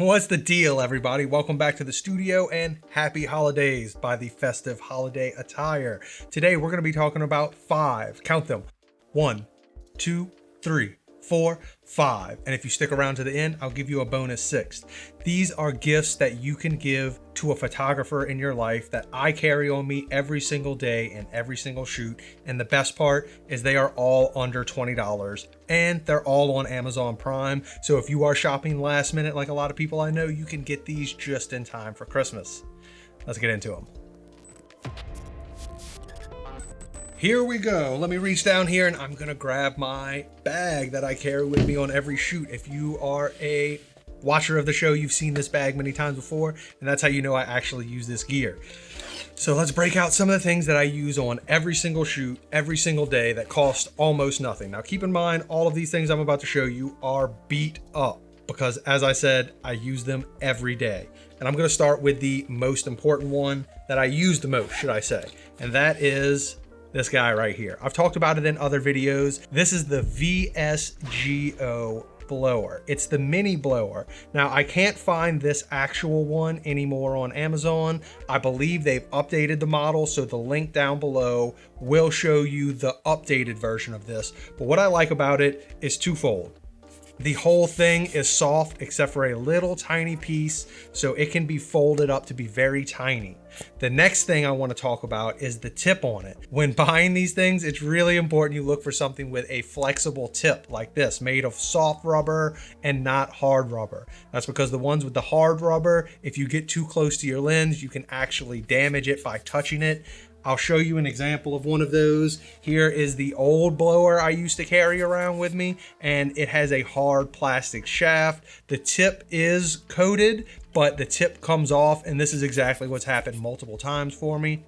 What's the deal, everybody? Welcome back to the studio and happy holidays by the festive holiday attire. Today we're going to be talking about 5, count them, 1, 2, 3, 4, 5. And if you stick around to the end, I'll give you a bonus 6th. These are gifts that you can give to a photographer in your life that I carry on me every single day and every single shoot. And the best part is they are all under $20 and they're all on Amazon Prime. So if you are shopping last minute, like a lot of people I know, you can get these just in time for Christmas. Let's get into them. Here we go. Let me reach down here and I'm gonna grab my bag that I carry with me on every shoot. If you are a watcher of the show, you've seen this bag many times before, and that's how you know I actually use this gear. So let's break out some of the things that I use on every single shoot, every single day that cost almost nothing. Now keep in mind, all of these things I'm about to show you are beat up because, as I said, I use them every day. And I'm gonna start with the most important one that I use the most, should I say, and that is this guy right here. I've talked about it in other videos. This is the VSGO blower. It's the mini blower. Now I can't find this actual one anymore on Amazon. I believe they've updated the model, so the link down below will show you the updated version of this. But what I like about it is twofold. The whole thing is soft except for a little tiny piece, so it can be folded up to be very tiny. The next thing I want to talk about is the tip on it. When buying these things, it's really important you look for something with a flexible tip like this, made of soft rubber and not hard rubber. That's because the ones with the hard rubber, if you get too close to your lens, you can actually damage it by touching it. I'll show you an example of one of those. Here is the old blower I used to carry around with me, and it has a hard plastic shaft. The tip is coated, but the tip comes off, and this is exactly what's happened multiple times for me.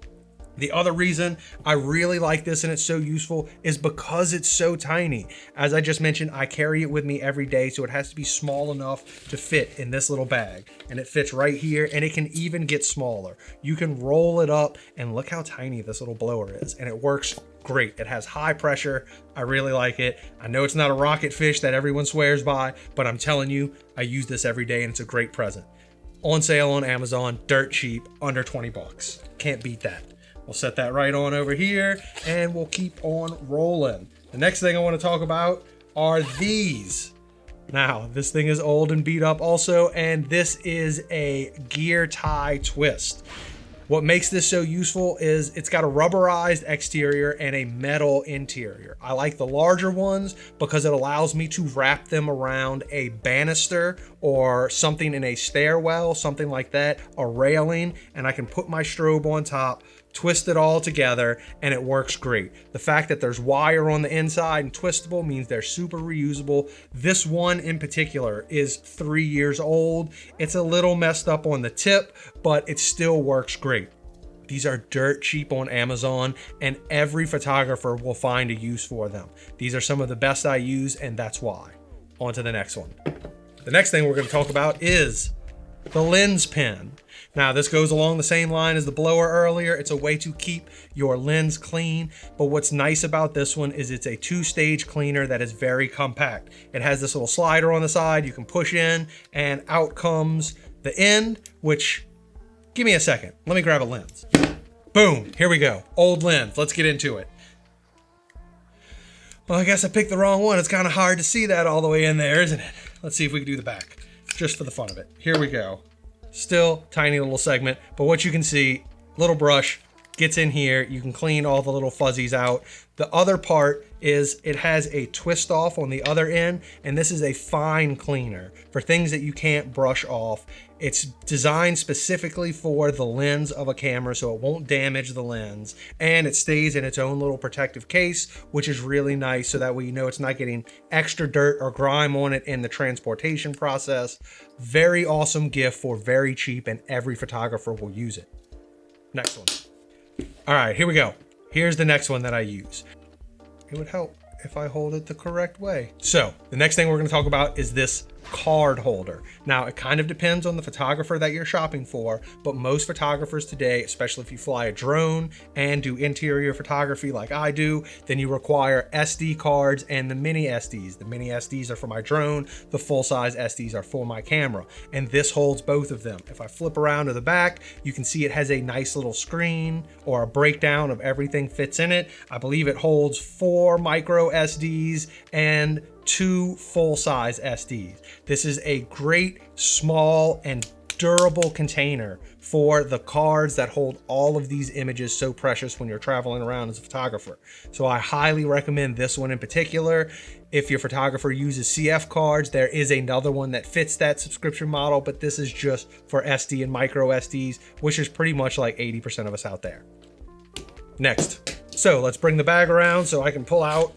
The other reason I really like this and it's so useful is because it's so tiny. As I just mentioned, I carry it with me every day, so it has to be small enough to fit in this little bag. And it fits right here, and it can even get smaller. You can roll it up, and look how tiny this little blower is. And it works great. It has high pressure. I really like it. I know it's not a rocket fish that everyone swears by, but I'm telling you, I use this every day and it's a great present. On sale on Amazon, dirt cheap, under 20 bucks. Can't beat that. We'll set that right on over here and we'll keep on rolling. The next thing I want to talk about are these. Now, this thing is old and beat up also, and this is a gear tie twist. What makes this so useful is it's got a rubberized exterior and a metal interior. I like the larger ones because it allows me to wrap them around a banister or something in a stairwell, something like that, a railing, and I can put my strobe on top, twist it all together, and it works great. The fact that there's wire on the inside and twistable means they're super reusable. This one in particular is 3 years old. It's a little messed up on the tip, but it still works great. These are dirt cheap on Amazon, and every photographer will find a use for them. These are some of the best I use, and that's why. On to the next one. The next thing we're going to talk about is the lens pen. Now, this goes along the same line as the blower earlier. It's a way to keep your lens clean, but what's nice about this one is it's a 2-stage cleaner that is very compact. It has this little slider on the side you can push in, and out comes the end, which, give me a second. Let me grab a lens. Boom, here we go. Old lens, let's get into it. Well, I guess I picked the wrong one. It's kind of hard to see that all the way in there, isn't it? Let's see if we can do the back, just for the fun of it. Here we go. Still tiny little segment, but what you can see, little brush gets in here. You can clean all the little fuzzies out. The other part is it has a twist off on the other end, and this is a fine cleaner for things that you can't brush off. It's designed specifically for the lens of a camera, so it won't damage the lens, and it stays in its own little protective case, which is really nice, so that way you know it's not getting extra dirt or grime on it in the transportation process. Very awesome gift for very cheap, and every photographer will use it. Next one. All right, here we go. Here's the next one that I use. It would help if I hold it the correct way. So the next thing we're going to talk about is this card holder. Now, it kind of depends on the photographer that you're shopping for, but most photographers today, especially if you fly a drone and do interior photography like I do, then you require SD cards and the mini SDs. The mini SDs are for my drone, the full-size SDs are for my camera, and this holds both of them. If I flip around to the back, you can see it has a nice little screen or a breakdown of everything fits in it. I believe it holds 4 micro SDs and 2 full-size SDs. This is a great, small, and durable container for the cards that hold all of these images so precious when you're traveling around as a photographer. So I highly recommend this one in particular. If your photographer uses CF cards, there is another one that fits that subscription model, but this is just for SD and micro SDs, which is pretty much like 80% of us out there. Next. So let's bring the bag around so I can pull out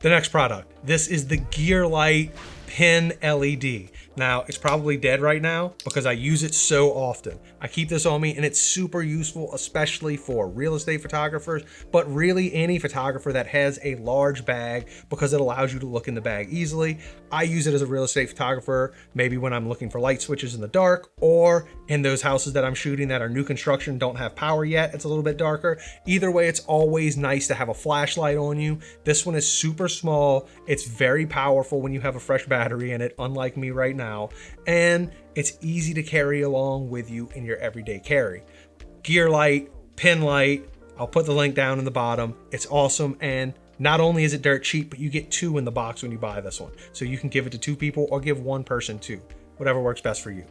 the next product. This is the GEARLIGHT Pin LED. Now, it's probably dead right now because I use it so often. I keep this on me and it's super useful, especially for real estate photographers, but really any photographer that has a large bag because it allows you to look in the bag easily. I use it as a real estate photographer, maybe when I'm looking for light switches in the dark, or in those houses that I'm shooting that are new construction, don't have power yet, it's a little bit darker. Either way, it's always nice to have a flashlight on you. This one is super small. It's very powerful when you have a fresh battery in it, unlike me right now. And it's easy to carry along with you in your everyday carry. GEARLIGHT, pin light, I'll put the link down in the bottom. It's awesome, and not only is it dirt cheap, but you get 2 in the box when you buy this one. So you can give it to 2 people or give 1 person 2, whatever works best for you.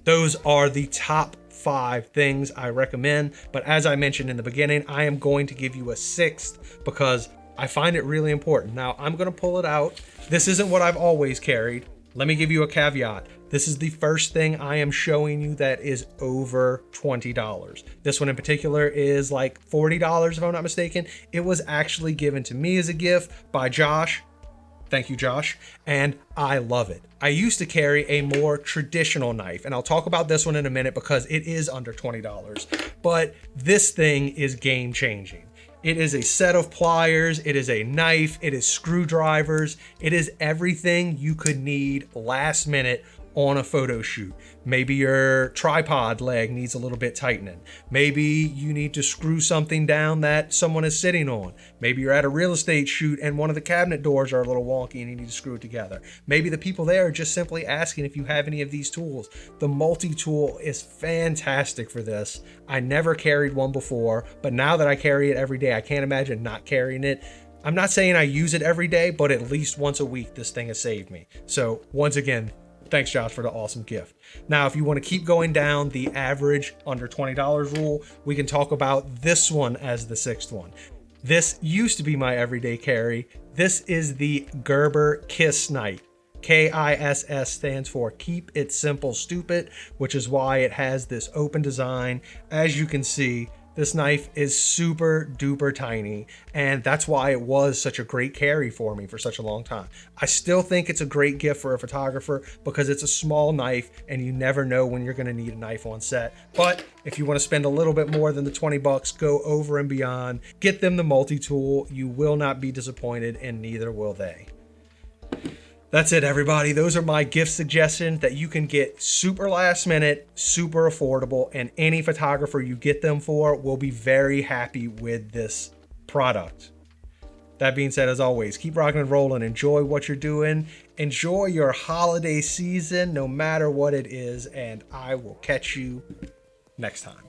Those are the top 5 things I recommend, but as I mentioned in the beginning, I am going to give you a 6th because I find it really important. Now, I'm gonna pull it out. This isn't what I've always carried. Let me give you a caveat. This is the first thing I am showing you that is over $20. This one in particular is like $40 if I'm not mistaken. It was actually given to me as a gift by Josh. Thank you, Josh. And I love it. I used to carry a more traditional knife, and I'll talk about this one in a minute because it is under $20, but this thing is game changing. It is a set of pliers, it is a knife, it is screwdrivers, it is everything you could need last minute on a photo shoot. Maybe your tripod leg needs a little bit tightening. Maybe you need to screw something down that someone is sitting on. Maybe you're at a real estate shoot and one of the cabinet doors are a little wonky and you need to screw it together. Maybe the people there are just simply asking if you have any of these tools. The multi-tool is fantastic for this. I never carried one before, but now that I carry it every day, I can't imagine not carrying it. I'm not saying I use it every day, but at least once a week, this thing has saved me. So once again, thanks, Josh, for the awesome gift. Now, if you want to keep going down the average under $20 rule, we can talk about this one as the 6th one. This used to be my everyday carry. This is the Gerber KISS knife. KISS stands for Keep It Simple Stupid, which is why it has this open design. As you can see, this knife is super duper tiny, and that's why it was such a great carry for me for such a long time. I still think it's a great gift for a photographer because it's a small knife and you never know when you're gonna need a knife on set. But if you wanna spend a little bit more than the 20 bucks, go over and beyond, get them the multi-tool. You will not be disappointed, and neither will they. That's it, everybody. Those are my gift suggestions that you can get super last minute, super affordable, and any photographer you get them for will be very happy with this product. That being said, as always, keep rocking and rolling. Enjoy what you're doing. Enjoy your holiday season, no matter what it is, and I will catch you next time.